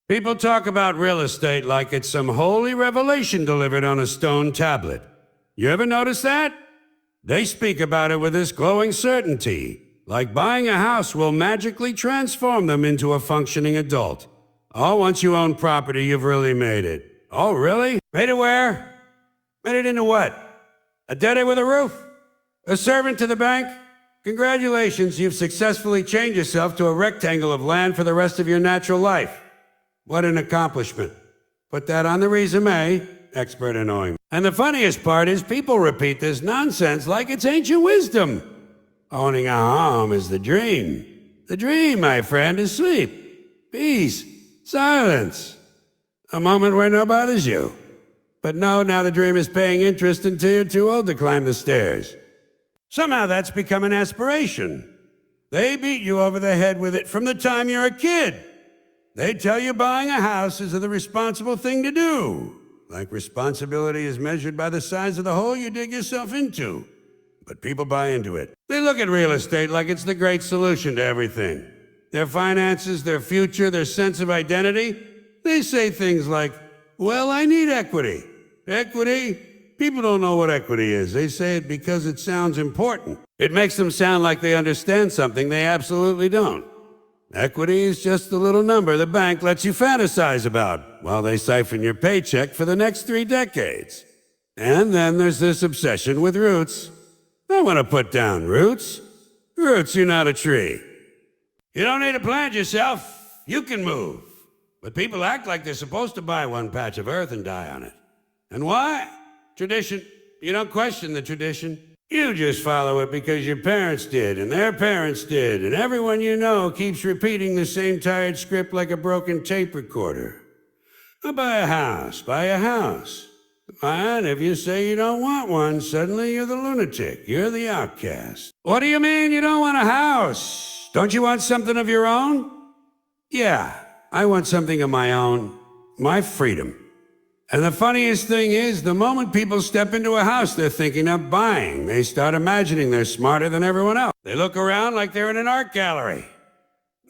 People talk about real estate like it's some holy revelation delivered on a stone tablet. You ever notice that? They speak about it with this glowing certainty, like buying a house will magically transform them into a functioning adult. Oh, once you own property, you've really made it. Oh, really? Made it where? Made it into what? A debtor with a roof? A servant to the bank? Congratulations, you've successfully changed yourself to a rectangle of land for the rest of your natural life. What an accomplishment. Put that on the resume, expert annoying. And the funniest part is people repeat this nonsense like it's ancient wisdom. Owning a home is the dream. The dream, my friend, is sleep, peace, silence. A moment where no bothers you. But no, now the dream is paying interest until you're too old to climb the stairs. Somehow that's become an aspiration. They beat you over the head with it from the time you're a kid. They tell you buying a house is the responsible thing to do. Like responsibility is measured by the size of the hole you dig yourself into. But people buy into it. They look at real estate like it's the great solution to everything. Their finances, their future, their sense of identity. They say things like, well, I need equity. Equity? People don't know what equity is. They say it because it sounds important. It makes them sound like they understand something they absolutely don't. Equity is just the little number the bank lets you fantasize about while they siphon your paycheck for the next 3 decades. And then there's this obsession with roots. I want to put down roots. Roots, you're not a tree. You don't need to plant yourself. You can move. But people act like they're supposed to buy one patch of earth and die on it. And why? Tradition. You don't question the tradition. You just follow it because your parents did, and their parents did, and everyone you know keeps repeating the same tired script like a broken tape recorder. Oh, buy a house, buy a house. And if you say you don't want one, suddenly you're the lunatic, you're the outcast. What do you mean you don't want a house? Don't you want something of your own? Yeah, I want something of my own, my freedom. And the funniest thing is, the moment people step into a house they're thinking of buying, they start imagining they're smarter than everyone else. They look around like they're in an art gallery.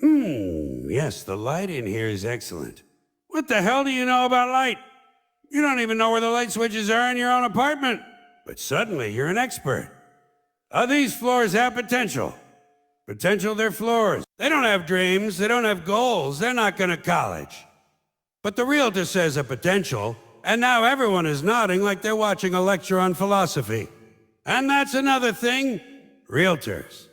Yes, the light in here is excellent. What the hell do you know about light? You don't even know where the light switches are in your own apartment. But suddenly you're an expert. Oh, these floors have potential. Potential, they're floors. They don't have dreams, they don't have goals, they're not going to college. But the realtor says a potential, and now everyone is nodding like they're watching a lecture on philosophy. And that's another thing. Realtors.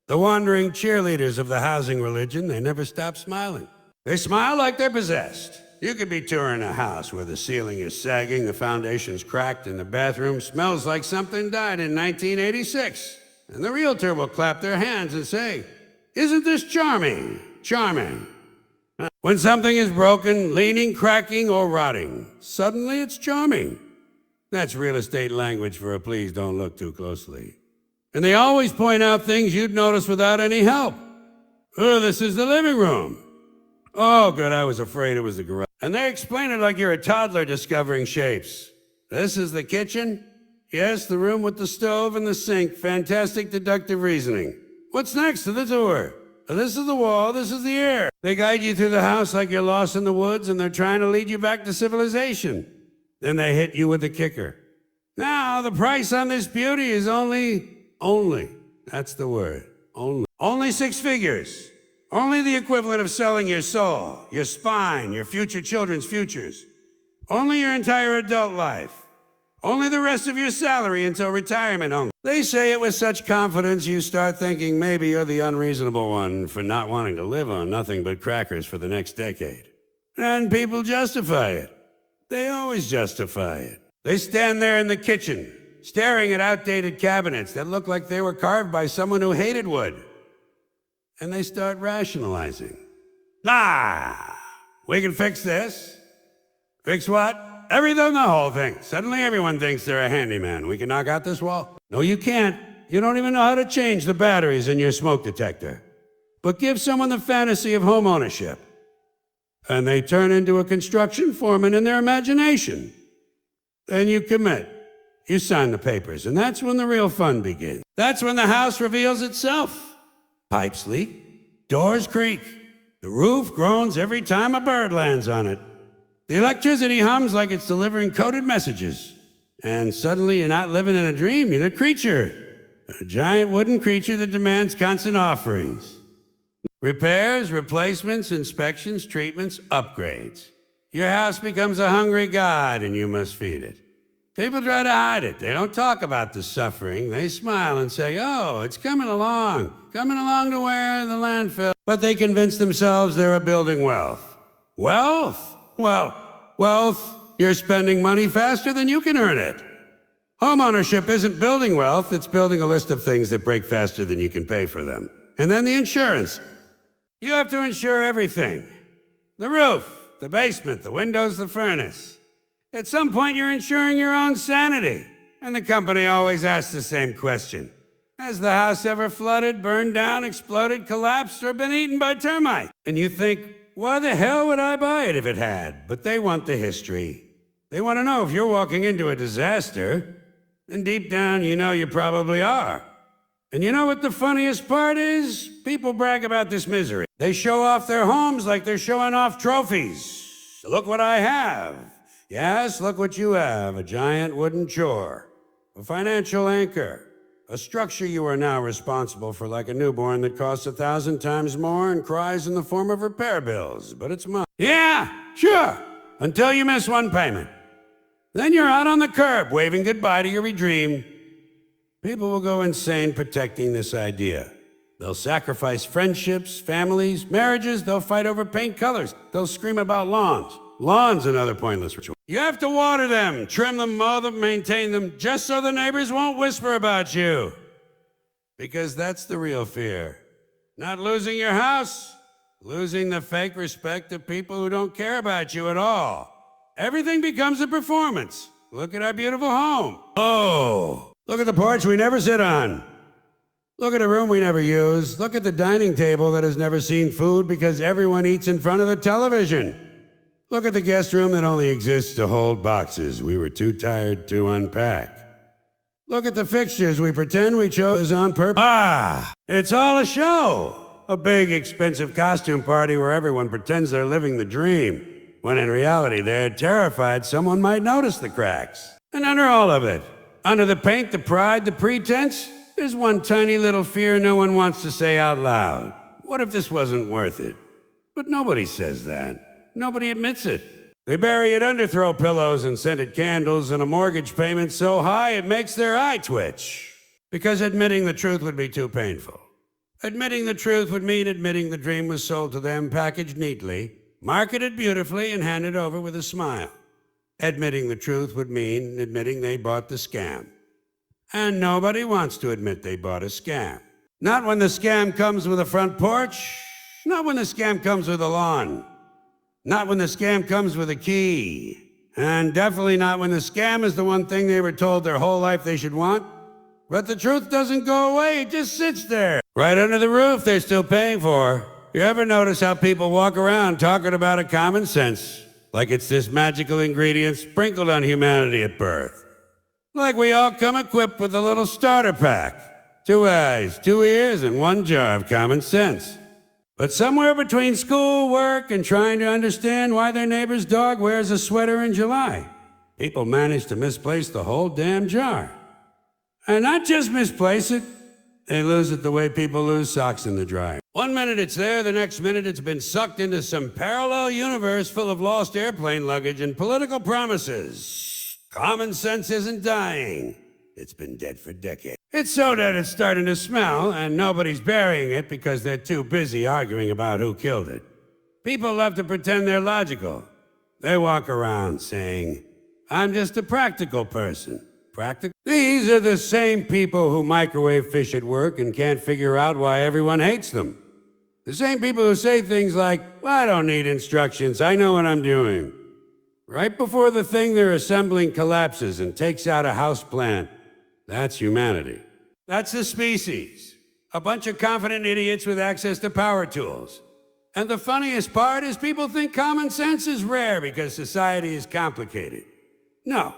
The wandering cheerleaders of the housing religion, they never stop smiling. They smile like they're possessed. You could be touring a house where the ceiling is sagging, the foundation's cracked, and the bathroom smells like something died in 1986. And the realtor will clap their hands and say, "Isn't this charming? Charming." When something is broken, leaning, cracking, or rotting, suddenly it's charming. That's real estate language for a please don't look too closely. And they always point out things you'd notice without any help. Oh, this is the living room. Oh, good, I was afraid it was the garage. And they explain it like you're a toddler discovering shapes. This is the kitchen? Yes, the room with the stove and the sink. Fantastic deductive reasoning. What's next to the door? This is the wall, this is the air. They guide you through the house like you're lost in the woods and they're trying to lead you back to civilization. Then they hit you with the kicker. Now, the price on this beauty is only, that's the word, only 6 figures. Only the equivalent of selling your soul, your spine, your future children's futures. Only your entire adult life. Only the rest of your salary until retirement only. They say it with such confidence you start thinking maybe you're the unreasonable one for not wanting to live on nothing but crackers for the next decade. And people justify it. They always justify it. They stand there in the kitchen, staring at outdated cabinets that look like they were carved by someone who hated wood. And they start rationalizing. We can fix this. Fix what? Everything, the whole thing. Suddenly everyone thinks they're a handyman. We can knock out this wall. No, you can't. You don't even know how to change the batteries in your smoke detector. But give someone the fantasy of home ownership, and they turn into a construction foreman in their imagination. Then you commit. You sign the papers, and that's when the real fun begins. That's when the house reveals itself. Pipes leak, doors creak, The roof groans every time a bird lands on it. The electricity hums like it's delivering coded messages. And suddenly you're not living in a dream, you're a creature. A giant wooden creature that demands constant offerings. Repairs, replacements, inspections, treatments, upgrades. Your house becomes a hungry god and you must feed it. People try to hide it. They don't talk about the suffering. They smile and say, oh, it's coming along to where the landfill. But they convince themselves they're building wealth. Wealth? Well, wealth, you're spending money faster than you can earn it. Homeownership isn't building wealth, it's building a list of things that break faster than you can pay for them. And then the insurance. You have to insure everything. The roof, the basement, the windows, the furnace. At some point, you're insuring your own sanity. And the company always asks the same question. Has the house ever flooded, burned down, exploded, collapsed, or been eaten by termites? And you think, why the hell would I buy it if it had? But they want the history. They want to know if you're walking into a disaster. And deep down, you know you probably are. And you know what the funniest part is? People brag about this misery. They show off their homes like they're showing off trophies. Look what I have. Yes, look what you have. A giant wooden chore. A financial anchor. A structure you are now responsible for like a newborn that costs 1,000 times more and cries in the form of repair bills. But it's mine. Yeah, sure. Until you miss one payment. Then you're out on the curb waving goodbye to your dream. People will go insane protecting this idea. They'll sacrifice friendships, families, marriages. They'll fight over paint colors. They'll scream about lawns. Lawn's another pointless ritual. You have to water them, trim them, mow them, maintain them, just so the neighbors won't whisper about you. Because that's the real fear. Not losing your house, losing the fake respect of people who don't care about you at all. Everything becomes a performance. Look at our beautiful home. Oh, look at the porch we never sit on. Look at a room we never use. Look at the dining table that has never seen food because everyone eats in front of the television. Look at the guest room that only exists to hold boxes we were too tired to unpack. Look at the fixtures we pretend we chose on purpose. Ah, it's all a show. A big, expensive costume party where everyone pretends they're living the dream, when in reality they're terrified someone might notice the cracks. And under all of it, under the paint, the pride, the pretense, there's one tiny little fear no one wants to say out loud. What if this wasn't worth it? But nobody says that. Nobody admits it. They bury it under throw pillows and scented candles and a mortgage payment so high it makes their eye twitch. Because admitting the truth would be too painful. Admitting the truth would mean admitting the dream was sold to them packaged neatly, marketed beautifully, and handed over with a smile. Admitting the truth would mean admitting they bought the scam. And nobody wants to admit they bought a scam. Not when the scam comes with a front porch. Not when the scam comes with a lawn. Not when the scam comes with a key. And definitely not when the scam is the one thing they were told their whole life they should want. But the truth doesn't go away, it just sits there. Right under the roof they're still paying for. You ever notice how people walk around talking about a common sense? Like it's this magical ingredient sprinkled on humanity at birth. Like we all come equipped with a little starter pack. 2 eyes, 2 ears, and 1 jar of common sense. But somewhere between school, work, and trying to understand why their neighbor's dog wears a sweater in July, people manage to misplace the whole damn jar. And not just misplace it, they lose it the way people lose socks in the dryer. One minute it's there, the next minute it's been sucked into some parallel universe full of lost airplane luggage and political promises. Common sense isn't dying. It's been dead for decades. It's so dead it's starting to smell, and nobody's burying it because they're too busy arguing about who killed it. People love to pretend they're logical. They walk around saying, I'm just a practical person. Practical? These are the same people who microwave fish at work and can't figure out why everyone hates them. The same people who say things like, well, I don't need instructions, I know what I'm doing. Right before the thing they're assembling collapses and takes out a house plant. That's humanity. That's the species. A bunch of confident idiots with access to power tools. And the funniest part is people think common sense is rare because society is complicated. No,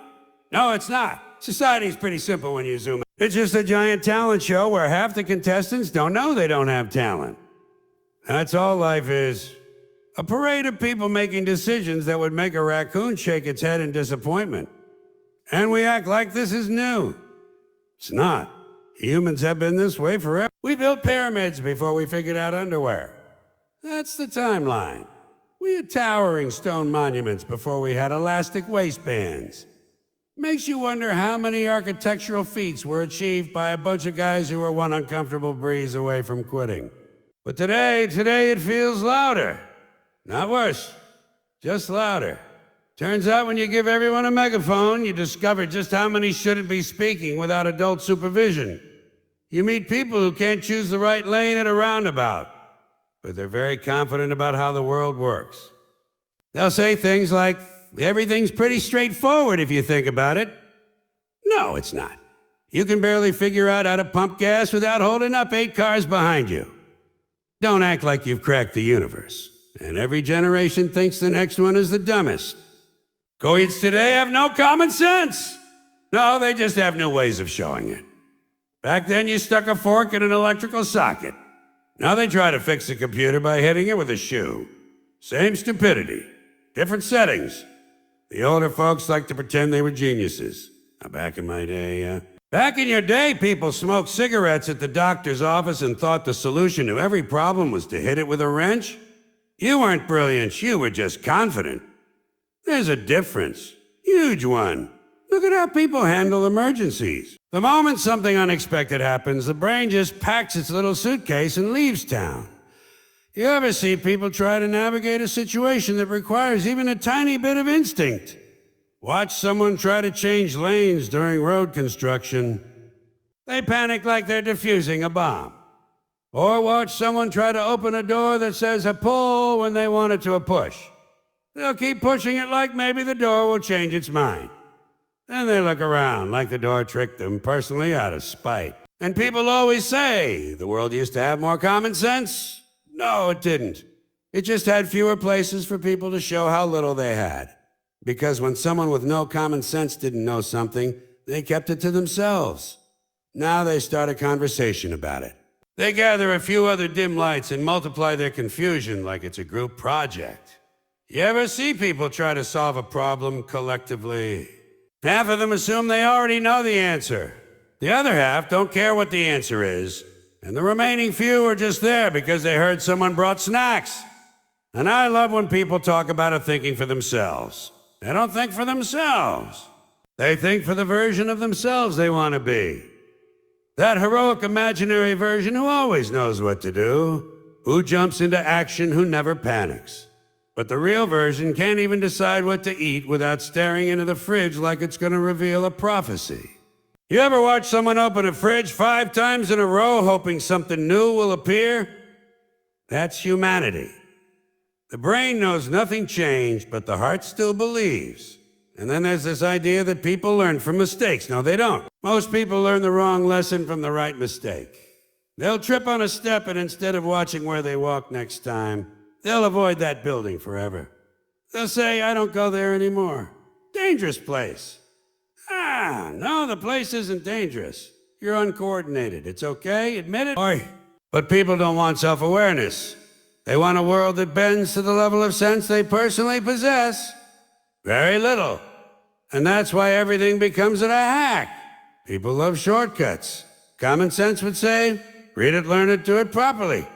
it's not. Society is pretty simple when you zoom in. It's just a giant talent show where half the contestants don't know they don't have talent. That's all life is. A parade of people making decisions that would make a raccoon shake its head in disappointment. And we act like this is new. It's not. Humans have been this way forever. We built pyramids before we figured out underwear. That's the timeline. We had towering stone monuments before we had elastic waistbands. Makes you wonder how many architectural feats were achieved by a bunch of guys who were one uncomfortable breeze away from quitting. But today it feels louder. Not worse, just louder. Turns out when you give everyone a megaphone, you discover just how many shouldn't be speaking without adult supervision. You meet people who can't choose the right lane at a roundabout, but they're very confident about how the world works. They'll say things like, everything's pretty straightforward if you think about it. No, it's not. You can barely figure out how to pump gas without holding up 8 cars behind you. Don't act like you've cracked the universe, and every generation thinks the next one is the dumbest. Goyets today have no common sense. No, they just have new ways of showing it. Back then, you stuck a fork in an electrical socket. Now they try to fix a computer by hitting it with a shoe. Same stupidity, different settings. The older folks like to pretend they were geniuses. Now, back in my day, Back in your day, people smoked cigarettes at the doctor's office and thought the solution to every problem was to hit it with a wrench. You weren't brilliant, you were just confident. There's a difference, huge one. Look at how people handle emergencies. The moment something unexpected happens, the brain just packs its little suitcase and leaves town. You ever see people try to navigate a situation that requires even a tiny bit of instinct? Watch someone try to change lanes during road construction. They panic like they're defusing a bomb. Or watch someone try to open a door that says a pull when they want it to a push. They'll keep pushing it like maybe the door will change its mind. Then they look around like the door tricked them, personally out of spite. And people always say, the world used to have more common sense. No, it didn't. It just had fewer places for people to show how little they had. Because when someone with no common sense didn't know something, they kept it to themselves. Now they start a conversation about it. They gather a few other dim lights and multiply their confusion like it's a group project. You ever see people try to solve a problem collectively? Half of them assume they already know the answer. The other half don't care what the answer is. And the remaining few are just there because they heard someone brought snacks. And I love when people talk about it thinking for themselves. They don't think for themselves. They think for the version of themselves they want to be. That heroic imaginary version who always knows what to do, who jumps into action, who never panics. But the real version can't even decide what to eat without staring into the fridge like it's going to reveal a prophecy. You ever watch someone open a fridge 5 times in a row hoping something new will appear? That's humanity. The brain knows nothing changed, but the heart still believes. And then there's this idea that people learn from mistakes. No, they don't. Most people learn the wrong lesson from the right mistake. They'll trip on a step, and instead of watching where they walk next time, they'll avoid that building forever. They'll say, I don't go there anymore. Dangerous place. No, the place isn't dangerous. You're uncoordinated. It's okay, admit it. Oi. But people don't want self-awareness. They want a world that bends to the level of sense they personally possess. Very little. And that's why everything becomes a hack. People love shortcuts. Common sense would say, read it, learn it, do it properly.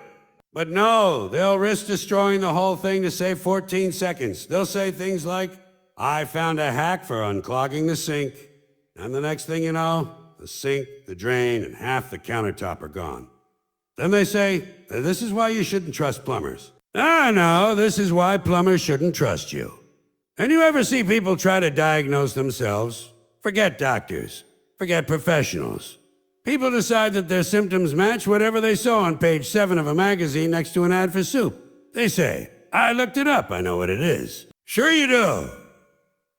But no, they'll risk destroying the whole thing to save 14 seconds. They'll say things like, I found a hack for unclogging the sink. And the next thing you know, the sink, the drain, and half the countertop are gone. Then they say, this is why you shouldn't trust plumbers. No, this is why plumbers shouldn't trust you. And you ever see people try to diagnose themselves? Forget doctors. Forget professionals. People decide that their symptoms match whatever they saw on page 7 of a magazine next to an ad for soup. They say, I looked it up, I know what it is. Sure you do.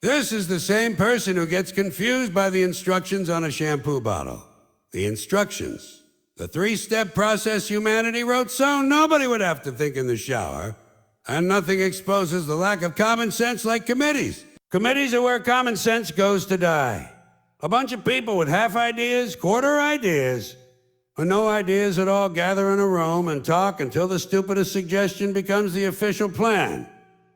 This is the same person who gets confused by the instructions on a shampoo bottle. The instructions. The 3-step process humanity wrote so nobody would have to think in the shower. And nothing exposes the lack of common sense like committees. Committees are where common sense goes to die. A bunch of people with half ideas, quarter ideas. With no ideas at all, gather in a room and talk until the stupidest suggestion becomes the official plan.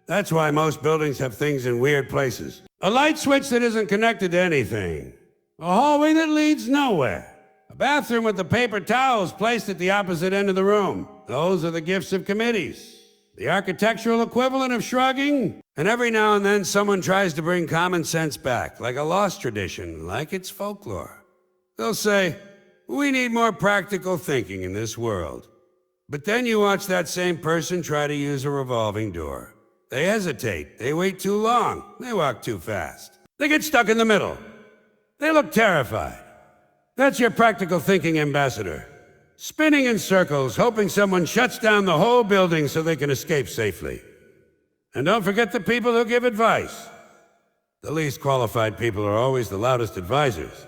That's why most buildings have things in weird places. A light switch that isn't connected to anything. A hallway that leads nowhere. A bathroom with the paper towels placed at the opposite end of the room. Those are the gifts of committees. The architectural equivalent of shrugging. And every now and then someone tries to bring common sense back, like a lost tradition, like it's folklore. They'll say, we need more practical thinking in this world. But then you watch that same person try to use a revolving door. They hesitate, they wait too long, they walk too fast. They get stuck in the middle. They look terrified. That's your practical thinking ambassador. Spinning in circles, hoping someone shuts down the whole building so they can escape safely. And don't forget the people who give advice. The least qualified people are always the loudest advisors.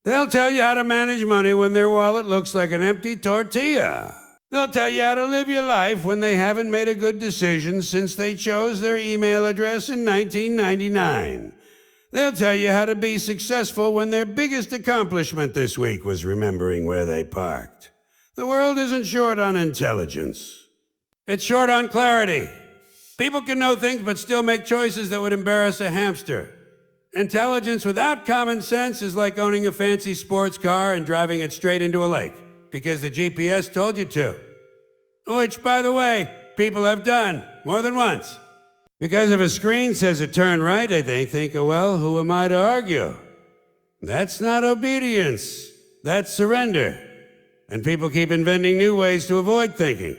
They'll tell you how to manage money when their wallet looks like an empty tortilla. They'll tell you how to live your life when they haven't made a good decision since they chose their email address in 1999. They'll tell you how to be successful when their biggest accomplishment this week was remembering where they parked. The world isn't short on intelligence. It's short on clarity. People can know things but still make choices that would embarrass a hamster. Intelligence without common sense is like owning a fancy sports car and driving it straight into a lake because the GPS told you to. Which, by the way, people have done more than once. Because if a screen says it turn right, they think, well, who am I to argue? That's not obedience. That's surrender. And people keep inventing new ways to avoid thinking.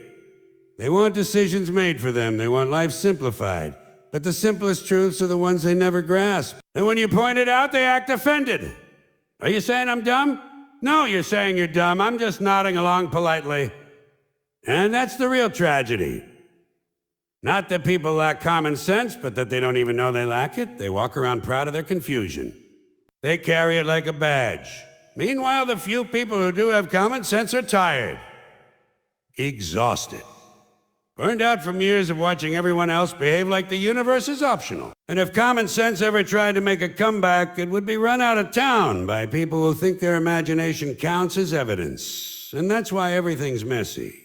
They want decisions made for them. They want life simplified. But the simplest truths are the ones they never grasp. And when you point it out, they act offended. Are you saying I'm dumb? No, you're saying you're dumb. I'm just nodding along politely. And that's the real tragedy. Not that people lack common sense, but that they don't even know they lack it. They walk around proud of their confusion. They carry it like a badge. Meanwhile, the few people who do have common sense are tired, exhausted, burned out from years of watching everyone else behave like the universe is optional. And if common sense ever tried to make a comeback, it would be run out of town by people who think their imagination counts as evidence. And that's why everything's messy.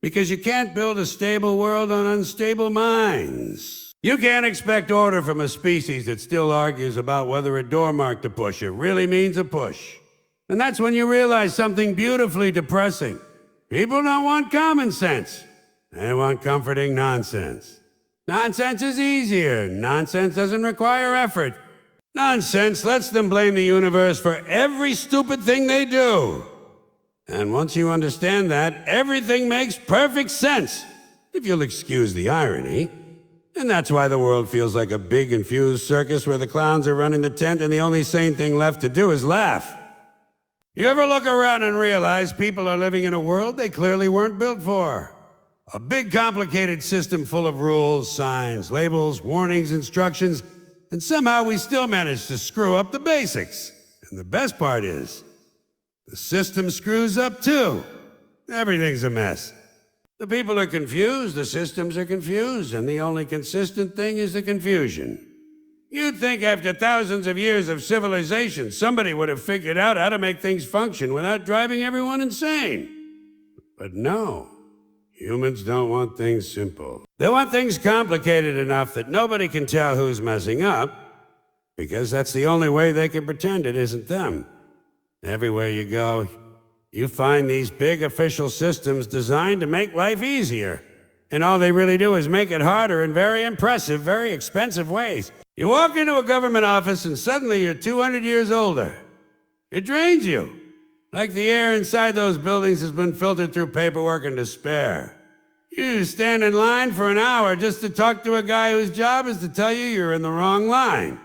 Because you can't build a stable world on unstable minds. You can't expect order from a species that still argues about whether a door mark to push it really means a push. And that's when you realize something beautifully depressing. People don't want common sense. They want comforting nonsense. Nonsense is easier. Nonsense doesn't require effort. Nonsense lets them blame the universe for every stupid thing they do. And once you understand that, everything makes perfect sense, if you'll excuse the irony. And that's why the world feels like a big, confused circus where the clowns are running the tent and the only sane thing left to do is laugh. You ever look around and realize people are living in a world they clearly weren't built for? A big, complicated system full of rules, signs, labels, warnings, instructions, and somehow we still manage to screw up the basics. And the best part is, the system screws up too. Everything's a mess. The people are confused, the systems are confused, and the only consistent thing is the confusion. You'd think after thousands of years of civilization, somebody would have figured out how to make things function without driving everyone insane. But no, humans don't want things simple. They want things complicated enough that nobody can tell who's messing up, because that's the only way they can pretend it isn't them. Everywhere you go, you find these big official systems designed to make life easier. And all they really do is make it harder in very impressive, very expensive ways. You walk into a government office and suddenly you're 200 years older. It drains you. Like the air inside those buildings has been filtered through paperwork and despair. You stand in line for an hour just to talk to a guy whose job is to tell you you're in the wrong line.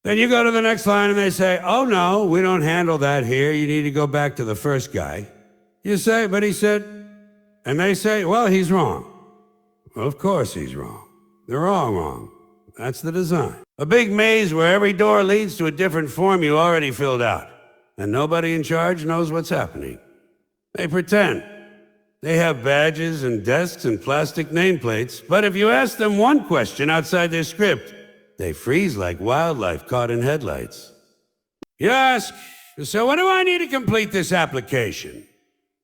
Then you go to the next line and they say, oh no, we don't handle that here. You need to go back to the first guy. You say, but he said, and they say, well, he's wrong. Well, of course he's wrong. They're all wrong. That's the design. A big maze where every door leads to a different form you already filled out. And nobody in charge knows what's happening. They pretend. They have badges and desks and plastic nameplates, but if you ask them one question outside their script, they freeze like wildlife caught in headlights. You ask, so what do I need to complete this application?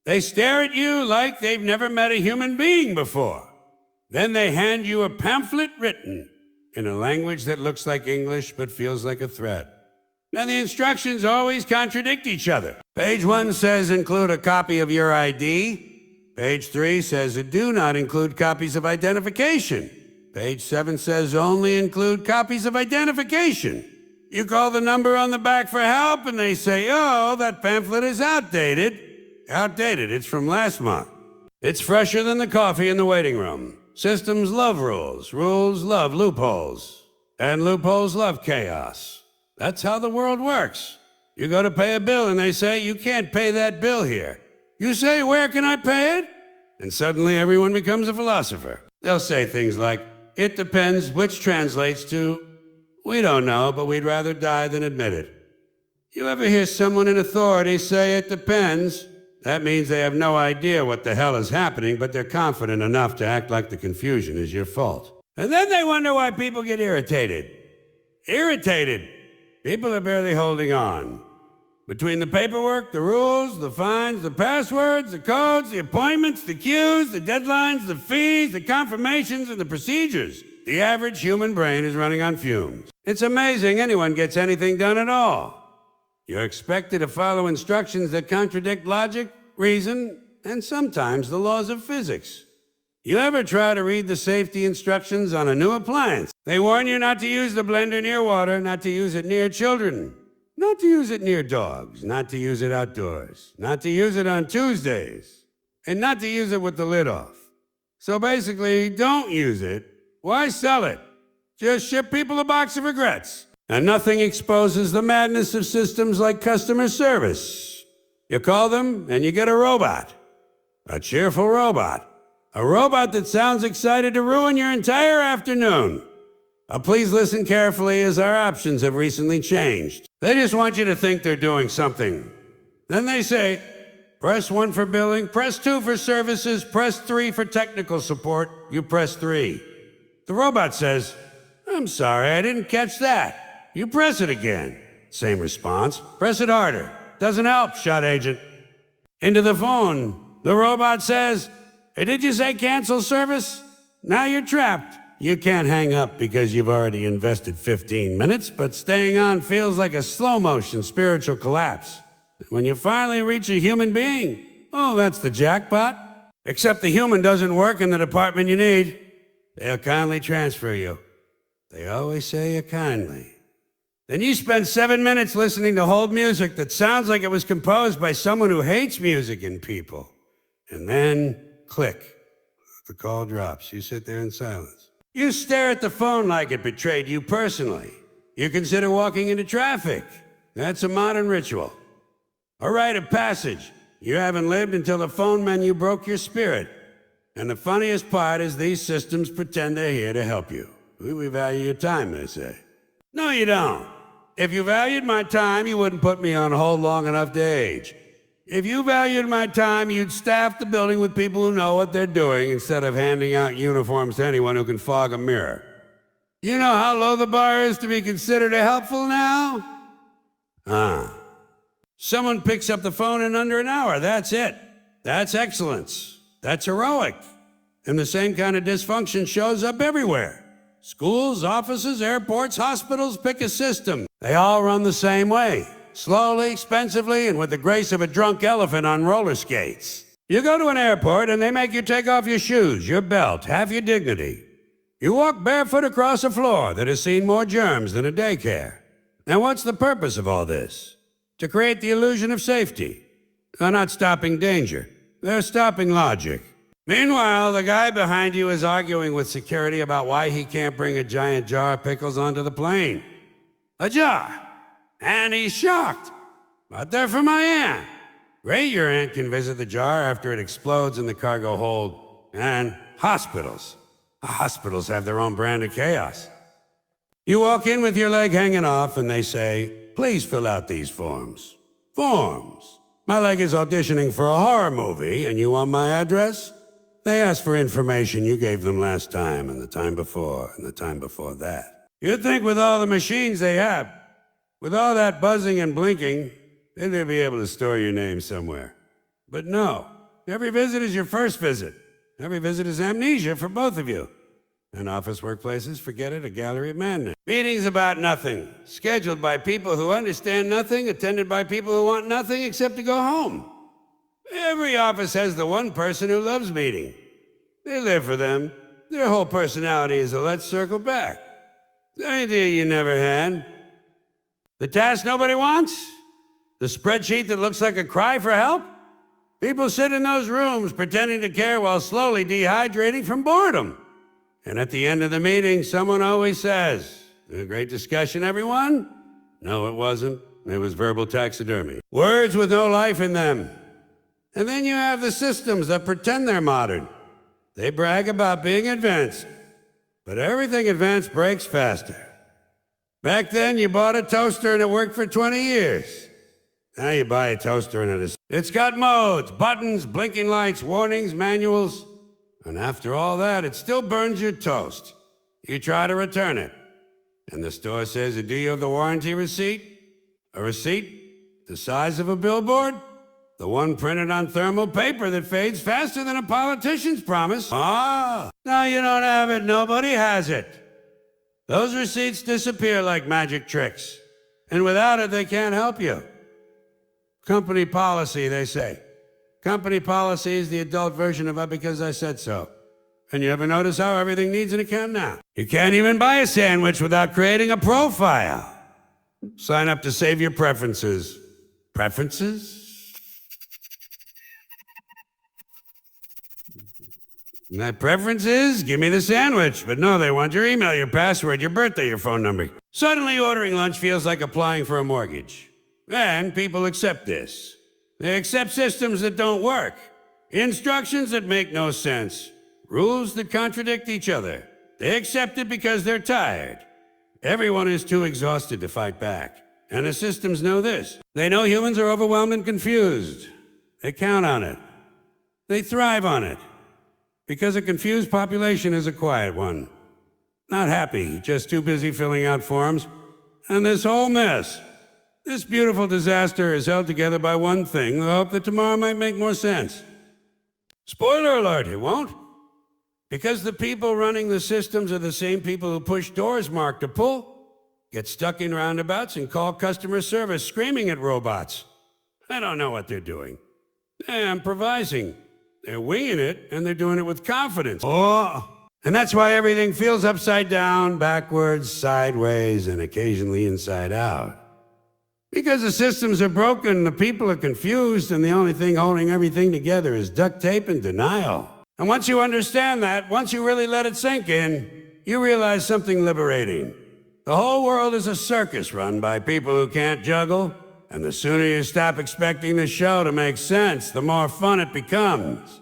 They stare at you like they've never met a human being before. Then they hand you a pamphlet written in a language that looks like English but feels like a threat. Now the instructions always contradict each other. Page 1 says include a copy of your ID. Page 3 says do not include copies of identification. Page 7 says only include copies of identification. You call the number on the back for help and they say, oh, that pamphlet is outdated. Outdated, it's from last month. It's fresher than the coffee in the waiting room. Systems love rules. Rules love loopholes. And loopholes love chaos. That's how the world works. You go to pay a bill and they say, you can't pay that bill here. You say, where can I pay it? And suddenly everyone becomes a philosopher. They'll say things like, it depends, which translates to, we don't know, but we'd rather die than admit it. You ever hear someone in authority say it depends? That means they have no idea what the hell is happening, but they're confident enough to act like the confusion is your fault. And then they wonder why people get irritated. Irritated. People are barely holding on. Between the paperwork, the rules, the fines, the passwords, the codes, the appointments, the queues, the deadlines, the fees, the confirmations, and the procedures, the average human brain is running on fumes. It's amazing anyone gets anything done at all. You're expected to follow instructions that contradict logic, reason, and sometimes the laws of physics. You ever try to read the safety instructions on a new appliance? They warn you not to use the blender near water, not to use it near children, not to use it near dogs, not to use it outdoors, not to use it on Tuesdays, and not to use it with the lid off. So basically, don't use it. Why sell it? Just ship people a box of regrets. And nothing exposes the madness of systems like customer service. You call them and you get a robot. A cheerful robot. A robot that sounds excited to ruin your entire afternoon. Please listen carefully as our options have recently changed. They just want you to think they're doing something. Then they say, press 1 for billing, press 2 for services, press 3 for technical support. You press 3. The robot says, I'm sorry, I didn't catch that. You press it again. Same response. Press it harder. Doesn't help, shot agent. Into the phone. The robot says, hey, did you say cancel service? Now you're trapped. You can't hang up because you've already invested 15 minutes, but staying on feels like a slow-motion spiritual collapse. When you finally reach a human being, oh, that's the jackpot. Except the human doesn't work in the department you need. They'll kindly transfer you. They always say you kindly. Then you spend 7 minutes listening to hold music that sounds like it was composed by someone who hates music and people. And then, click. The call drops. You sit there in silence. You stare at the phone like it betrayed you personally. You consider walking into traffic. That's a modern ritual. A rite of passage. You haven't lived until the phone menu broke your spirit. And the funniest part is these systems pretend they're here to help you. We value your time, they say. No, you don't. If you valued my time, you wouldn't put me on hold long enough to age. If you valued my time, you'd staff the building with people who know what they're doing instead of handing out uniforms to anyone who can fog a mirror. You know how low the bar is to be considered helpful now? Someone picks up the phone in under an hour. That's it. That's excellence. That's heroic. And the same kind of dysfunction shows up everywhere. Schools, offices, airports, hospitals, pick a system. They all run the same way. Slowly, expensively, and with the grace of a drunk elephant on roller skates. You go to an airport and they make you take off your shoes, your belt, half your dignity. You walk barefoot across a floor that has seen more germs than a daycare. Now what's the purpose of all this? To create the illusion of safety. They're not stopping danger. They're stopping logic. Meanwhile, the guy behind you is arguing with security about why he can't bring a giant jar of pickles onto the plane. A jar. And he's shocked. But they're for my aunt. Great, your aunt can visit the jar after it explodes in the cargo hold. And hospitals. Hospitals have their own brand of chaos. You walk in with your leg hanging off and they say, please fill out these forms. Forms. My leg is auditioning for a horror movie and you want my address? They asked for information you gave them last time and the time before and the time before that. You'd think with all the machines they have, with all that buzzing and blinking, they'd be able to store your name somewhere. But no, Every visit is your first visit. Every visit is amnesia for both of you. And office workplaces, forget it, a gallery of madness. Meetings about nothing, scheduled by people who understand nothing, attended by people who want nothing except to go home. Every office has the one person who loves meeting. They live for them. Their whole personality is a let's circle back. The idea you never had. The task nobody wants? The spreadsheet that looks like a cry for help? People sit in those rooms pretending to care while slowly dehydrating from boredom. And at the end of the meeting, someone always says, "A great discussion, everyone?" No, it wasn't. It was verbal taxidermy. Words with no life in them. And then you have the systems that pretend they're modern. They brag about being advanced. But everything advanced breaks faster. Back then, you bought a toaster and it worked for 20 years. Now you buy a toaster and it's got modes, buttons, blinking lights, warnings, manuals. And after all that, it still burns your toast. You try to return it. And the store says, "Do you have the warranty receipt?" A receipt the size of a billboard? The one printed on thermal paper that fades faster than a politician's promise. Ah, now you don't have it, nobody has it. Those receipts disappear like magic tricks. And without it, they can't help you. Company policy, they say. Company policy is the adult version of because I said so. And you ever notice how everything needs an account now? You can't even buy a sandwich without creating a profile. Sign up to save your preferences. Preferences? My preference is, give me the sandwich. But no, they want your email, your password, your birthday, your phone number. Suddenly ordering lunch feels like applying for a mortgage. And people accept this. They accept systems that don't work, instructions that make no sense, rules that contradict each other. They accept it because they're tired. Everyone is too exhausted to fight back. And the systems know this. They know humans are overwhelmed and confused. They count on it. They thrive on it. Because a confused population is a quiet one. Not happy, just too busy filling out forms. And this whole mess, this beautiful disaster is held together by one thing, the hope that tomorrow might make more sense. Spoiler alert, it won't. Because the people running the systems are the same people who push doors marked to pull, get stuck in roundabouts, and call customer service screaming at robots. I don't know what they're doing. They're improvising. They're winging it, and they're doing it with confidence. Oh! And that's why everything feels upside down, backwards, sideways, and occasionally inside out. Because the systems are broken, the people are confused, and the only thing holding everything together is duct tape and denial. And once you understand that, once you really let it sink in, you realize something liberating. The whole world is a circus run by people who can't juggle, and the sooner you stop expecting the show to make sense, the more fun it becomes.